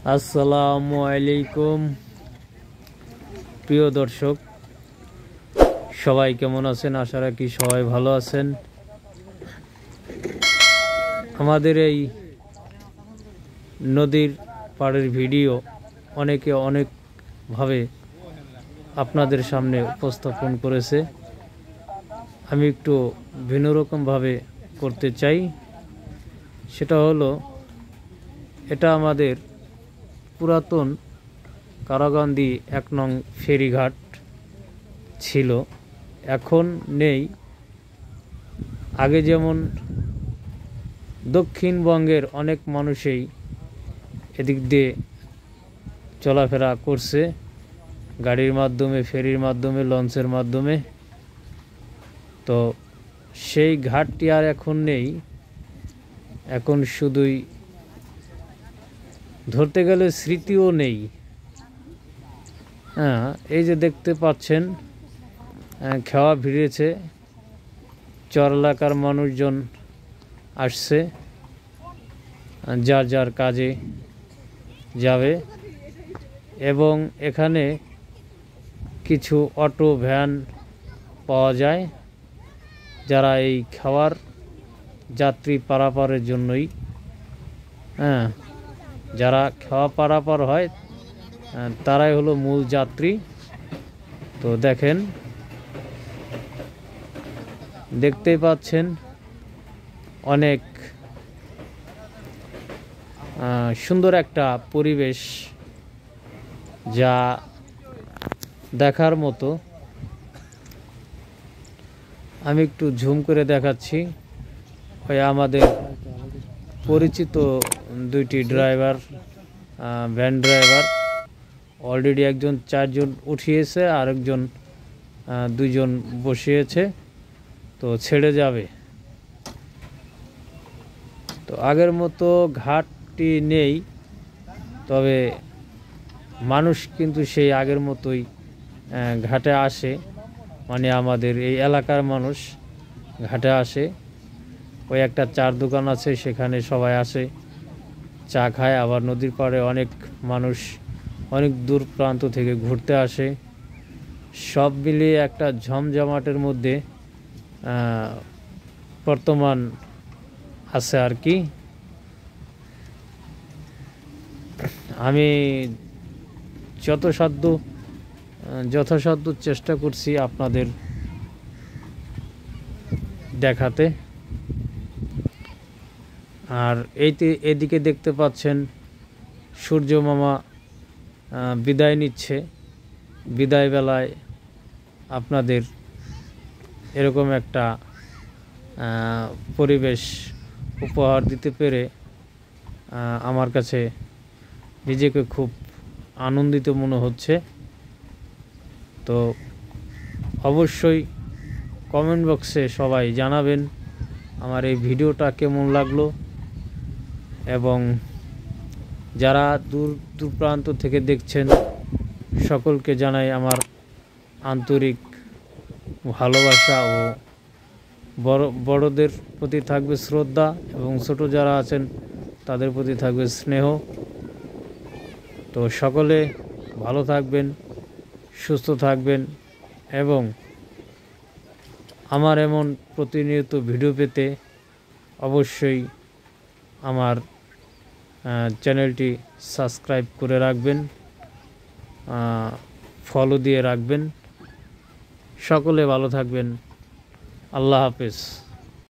আসসালামু আলাইকুম প্রিয় দর্শক, সবাই কেমন আছেন? আশা রাখি সবাই ভালো আছেন। আমাদের এই নদীর পাড়ের ভিডিও অনেকে অনেকভাবে আপনাদের সামনে উপস্থাপন করেছে। আমি একটু ভিন্ন রকমভাবে করতে চাই। সেটা হলো, এটা আমাদের পুরাতন কারাগান্ধী ১ নং ফেরিঘাট ছিল, এখন নেই। আগে যেমন দক্ষিণবঙ্গের অনেক মানুষই এদিক দিয়ে চলাফেরা করছে, গাড়ির মাধ্যমে, ফেরির মাধ্যমে, লঞ্চের মাধ্যমে। তো সেই ঘাটটি আর এখন নেই। এখন শুধুই ধরতে গেলে স্মৃতিও নেই। এই যে দেখতে পাচ্ছেন, খেওয়া ভিড়েছে, চর এলাকার মানুষজন আসছে, যার যার কাজে যাবে। এবং এখানে কিছু অটো ভ্যান পাওয়া যায়, যারা এই খাওয়ার যাত্রী পারাপারের জন্যই, যারা খাওয়া পারাপার হয় তারাই হলো মূল যাত্রী। তো দেখতেই পাচ্ছেন অনেক সুন্দর একটা পরিবেশ, যা দেখার মতো। আমি একটু ঝুম করে দেখাচ্ছি। ওই আমাদের পরিচিত দুইটি ড্রাইভার, ভ্যান ড্রাইভার, অলরেডি একজন 4 জন উঠিয়েছে, আরেকজন 2 জন বসিয়েছে। তো ছেড়ে যাবে। তো আগের মতো ঘাটটি নেই, তবে মানুষ কিন্তু সেই আগের মতোই ঘাটে আসে। মানে আমাদের এই এলাকার মানুষ ঘাটে আসে। ওই একটা চার দোকান আছে, সেখানে সবাই আসে, চা খায়। আবার নদীর পাড়ে অনেক মানুষ অনেক দূর প্রান্ত থেকে ঘুরতে আসে। সব মিলিয়ে একটা ঝমঝমাটের মধ্যে বর্তমান আছে আর কি। আমি যথাসাধ্য চেষ্টা করছি আপনাদের দেখাতে। আর এদিকে দেখতে পাচ্ছেন সূর্য মামা বিদায় নিচ্ছে। বিদায় বেলায় আপনাদের এরকম একটা পরিবেশ উপহার দিতে পেরে আমার কাছে নিজেকে খুব আনন্দিত মনে হচ্ছে। তো অবশ্যই কমেন্ট বক্সে সবাই জানাবেন আমার এই ভিডিওটা কেমন লাগলো, এবং যারা দূর প্রান্ত থেকে দেখছেন সকলকে জানাই আমার আন্তরিক ভালোবাসা। ও বড়দের প্রতি থাকবে শ্রদ্ধা, এবং ছোট যারা আছেন তাদের প্রতি থাকবে স্নেহ। তো সকলে ভালো থাকবেন, সুস্থ থাকবেন, এবং আমার এমন প্রতিনিয়ত ভিডিও পেতে অবশ্যই আমার চ্যানেলটি সাবস্ক্রাইব করে রাখবেন, ফলো দিয়ে রাখবেন। সকলে ভালো থাকবেন। আল্লাহ হাফেজ।